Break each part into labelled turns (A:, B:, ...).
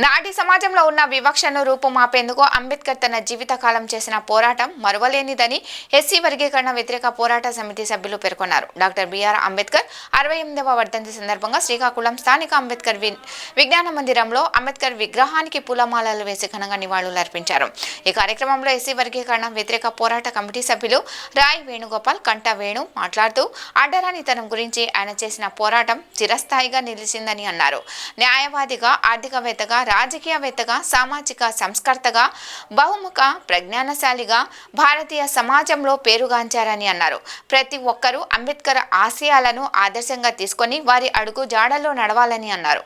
A: నాటి సమాజంలో ఉన్న వివక్షను రూపుమాపేందుకు అంబేద్కర్ తన జీవితకాలం చేసిన పోరాటం మరువలేనిదని ఎస్సీ వర్గీకరణ వ్యతిరేక పోరాట సమితి సభ్యులు పేర్కొన్నారు. డాక్టర్ బిఆర్ అంబేద్కర్ 68వ వర్ధంతి సందర్భంగా శ్రీకాకుళం స్థానిక అంబేద్కర్ విజ్ఞాన మందిరంలో అంబేద్కర్ విగ్రహానికి పూలమాలలు వేసి ఘనంగా నివాళులర్పించారు. ఈ కార్యక్రమంలో ఎస్సీ వర్గీకరణ వ్యతిరేక పోరాట కమిటీ సభ్యులు రాయ్ వేణుగోపాల్, కంట వేణు మాట్లాడుతూ అడ్డరానితనం గురించి ఆయన చేసిన పోరాటం చిరస్థాయిగా నిలిచిందని అన్నారు. న్యాయవాదిగా, ఆర్థికవేత్తగా, రాజకీయవేత్తగా, సామాజిక సంస్కర్తగా, బహుముఖ ప్రజ్ఞానశాలిగా భారతీయ సమాజంలో పేరుగాంచారని అన్నారు. ప్రతి ఒక్కరూ అంబేద్కర్ ఆశయాలను ఆదర్శంగా తీసుకొని వారి అడుగు జాడల్లో నడవాలని అన్నారు.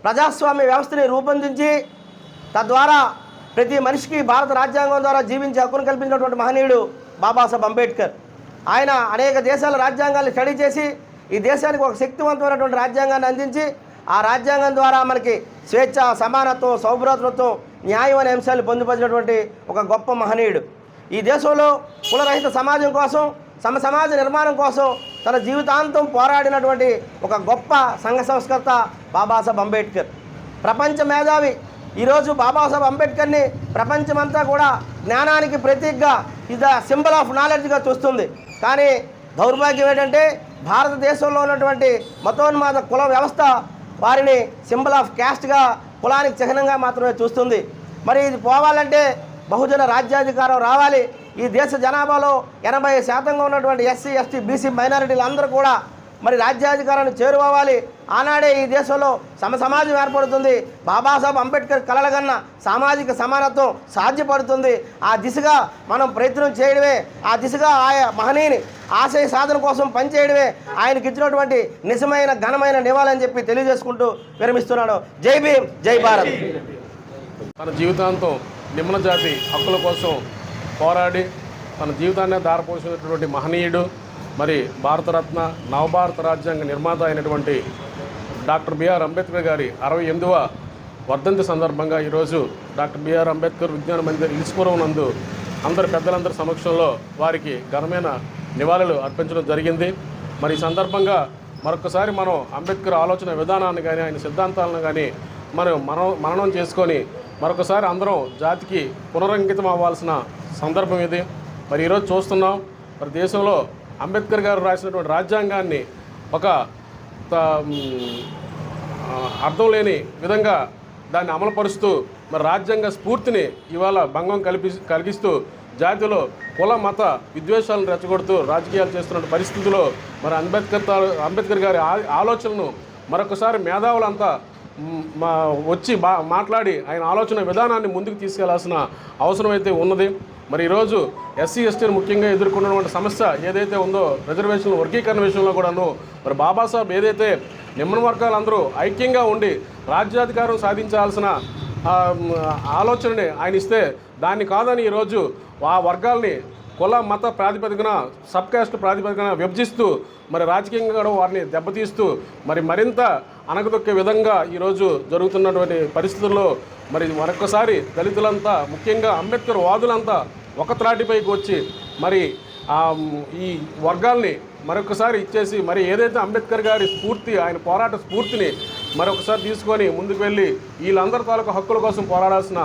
B: ప్రజాస్వామ్య వ్యవస్థని రూపొందించి తద్వారా ప్రతి మనిషికి భారత రాజ్యాంగం ద్వారా జీవించే హక్కును కల్పించినటువంటి మహనీయుడు బాబాసాహెబ్ అంబేద్కర్. ఆయన అనేక దేశాల రాజ్యాంగాన్ని స్టడీ చేసి ఈ దేశానికి ఒక శక్తివంతమైనటువంటి రాజ్యాంగాన్ని అందించి ఆ రాజ్యాంగం ద్వారా మనకి స్వేచ్ఛ, సమానత్వం, సౌభ్రాతృత్వం, న్యాయం అనే అంశాలు పొందుపరిచినటువంటి ఒక గొప్ప మహనీయుడు. ఈ దేశంలో కులరహిత సమాజం కోసం, సమాజ నిర్మాణం కోసం తన జీవితాంతం పోరాడినటువంటి ఒక గొప్ప సంఘ సంస్కర్త బాబాసాహెబ్ అంబేద్కర్. ప్రపంచ మేధావి. ఈరోజు బాబాసాహెబ్ అంబేద్కర్ని ప్రపంచమంతా కూడా జ్ఞానానికి ప్రతీకగా, ఇది సింబల్ ఆఫ్ నాలెడ్జ్గా చూస్తుంది. కానీ దౌర్భాగ్యం ఏంటంటే భారతదేశంలో ఉన్నటువంటి మతోన్మాద కుల వ్యవస్థ వారిని సింబల్ ఆఫ్ క్యాస్ట్గా, కులానికి చిహ్నంగా మాత్రమే చూస్తుంది. మరి ఇది పోవాలంటే బహుజన రాజ్యాధికారం రావాలి. ఈ దేశ జనాభాలో 80% ఉన్నటువంటి ఎస్సీ, ఎస్టీ, బీసీ మైనారిటీలు అందరూ కూడా మరి రాజ్యాధికారాన్ని చేరువవ్వాలి. ఆనాడే ఈ దేశంలో సమాజం ఏర్పడుతుంది. బాబాసాహెబ్ అంబేద్కర్ కలలుగన్న సామాజిక సమానత్వం సాధ్యపడుతుంది. ఆ దిశగా మనం ప్రయత్నం చేయడమే, ఆ దిశగా ఆయా మహనీయుని ఆశయ సాధన కోసం పనిచేయడమే ఆయనకి ఇచ్చినటువంటి నిజమైన ఘనమైన నివాళని చెప్పి తెలియజేసుకుంటూ విరమిస్తున్నాడు. జై భీమ్, జై భారత్.
C: తన జీవితాంతం నిమ్న జాతి హక్కుల కోసం పోరాడి తన జీవితాన్ని దారపోసినటువంటి మహనీయుడు, మరి భారతరత్న, నవభారత రాజ్యాంగ నిర్మాత అయినటువంటి డాక్టర్ బిఆర్ అంబేద్కర్ గారి 68వ వర్ధంతి సందర్భంగా ఈరోజు డాక్టర్ బిఆర్ అంబేద్కర్ విజ్ఞాన మందిర్ ఇల్స్పురం నందు అందరు పెద్దలందరి సమక్షంలో వారికి ఘనమైన నివాళులు అర్పించడం జరిగింది. మరి ఈ సందర్భంగా మరొకసారి మనం అంబేద్కర్ ఆలోచన విధానాన్ని కానీ, ఆయన సిద్ధాంతాలను కానీ మననం చేసుకొని మరొకసారి అందరం జాతికి పునరంకితం అవ్వాల్సిన సందర్భం ఇది. మరి ఈరోజు చూస్తున్నాం, మరి దేశంలో అంబేద్కర్ గారు రాసినటువంటి రాజ్యాంగాన్ని ఒక అర్థం లేని విధంగా దాన్ని అమలుపరుస్తూ మరి రాజ్యాంగ స్ఫూర్తిని ఇవాళ భంగం కలిగిస్తూ జాతిలో కుల మత విద్వేషాలను రెచ్చగొడుతూ రాజకీయాలు చేస్తున్న పరిస్థితుల్లో మరి అంబేద్కర్ గారి ఆలోచనను మరొకసారి మేధావులంతా వచ్చి మాట్లాడి ఆయన ఆలోచన విధానాన్ని ముందుకు తీసుకెళ్లాల్సిన అవసరం అయితే ఉన్నది. మరి ఈరోజు ఎస్సీ, ఎస్టీలు ముఖ్యంగా ఎదుర్కొన్నటువంటి సమస్య ఏదైతే ఉందో రిజర్వేషన్ల వర్గీకరణ విషయంలో కూడాను మరి బాబాసాహెబ్ ఏదైతే నిమ్న వర్గాలందరూ ఐక్యంగా ఉండి రాజ్యాధికారం సాధించాల్సిన ఆలోచనని ఆయన ఇస్తే దాన్ని కాదని ఈరోజు ఆ వర్గాల్ని కుల మత ప్రాతిపదికన, సబ్ కాస్ట్ ప్రాతిపదికన విభజిస్తూ మరి రాజకీయంగా కూడా వారిని దెబ్బతీస్తూ మరి మరింత అణగదొక్కే విధంగా ఈరోజు జరుగుతున్నటువంటి పరిస్థితుల్లో మరి మరొకసారి దళితులంతా, ముఖ్యంగా అంబేద్కర్ వాదులంతా ఒక త్రాటిపైకి వచ్చి మరి ఈ వర్గాల్ని మరొకసారి ఇచ్చేసి మరి ఏదైతే అంబేద్కర్ గారి స్ఫూర్తి, ఆయన పోరాట స్ఫూర్తిని మరొకసారి తీసుకొని ముందుకు వెళ్ళి వీళ్ళందరి తాలూకు హక్కుల కోసం పోరాడాల్సిన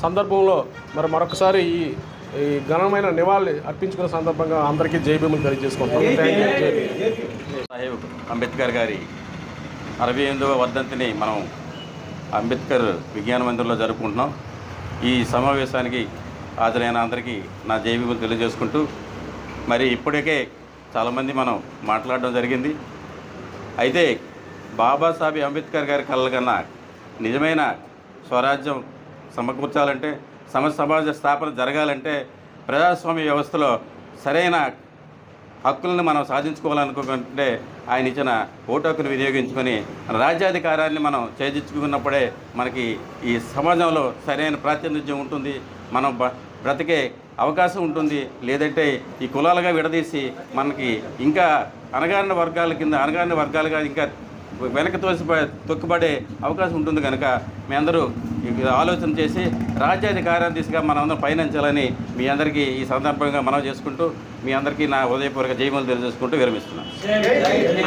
C: సందర్భంలో మరి మరొకసారి ఈ ఘనమైన నివాళి అర్పించుకున్న సందర్భంగా అందరికీ జై భీములు తెలియజేసుకుంటాం.
D: సాహెబ్ అంబేద్కర్ గారి 68వ వర్ధంతిని మనం అంబేద్కర్ విజ్ఞాన మందిర్లో జరుపుకుంటున్నాం. ఈ సమావేశానికి హాజరైన అందరికీ నా జైవిములు తెలియజేసుకుంటూ, మరి ఇప్పటికే చాలామంది మనం మాట్లాడడం జరిగింది. అయితే బాబాసాహెబ్ అంబేద్కర్ గారి కలలు కన్నా నిజమైన స్వరాజ్యం సమకూర్చాలంటే, సమాజ స్థాపన జరగాలంటే, ప్రజాస్వామ్య వ్యవస్థలో సరైన హక్కులను మనం సాధించుకోవాలనుకుంటే ఆయన ఇచ్చిన ఓటు హక్కును వినియోగించుకొని రాజ్యాధికారాన్ని మనం చేజించుకున్నప్పుడే మనకి ఈ సమాజంలో సరైన ప్రాతినిధ్యం ఉంటుంది, మనం బ్రతికే అవకాశం ఉంటుంది. లేదంటే ఈ కులాలుగా విడదీసి మనకి ఇంకా అణగారిన వర్గాలుగా ఇంకా వెనక తొక్కుబడే అవకాశం ఉంటుంది. కనుక మీ అందరూ ఆలోచన చేసి రాజ్యాధికారాన్ని దిశగా మనందరం పయనించాలని మీ అందరికీ ఈ సందర్భంగా మనవి చేసుకుంటూ, మీ అందరికీ నా హృదయపూర్వక జయములు తెలియజేసుకుంటూ విరమిస్తున్నాను.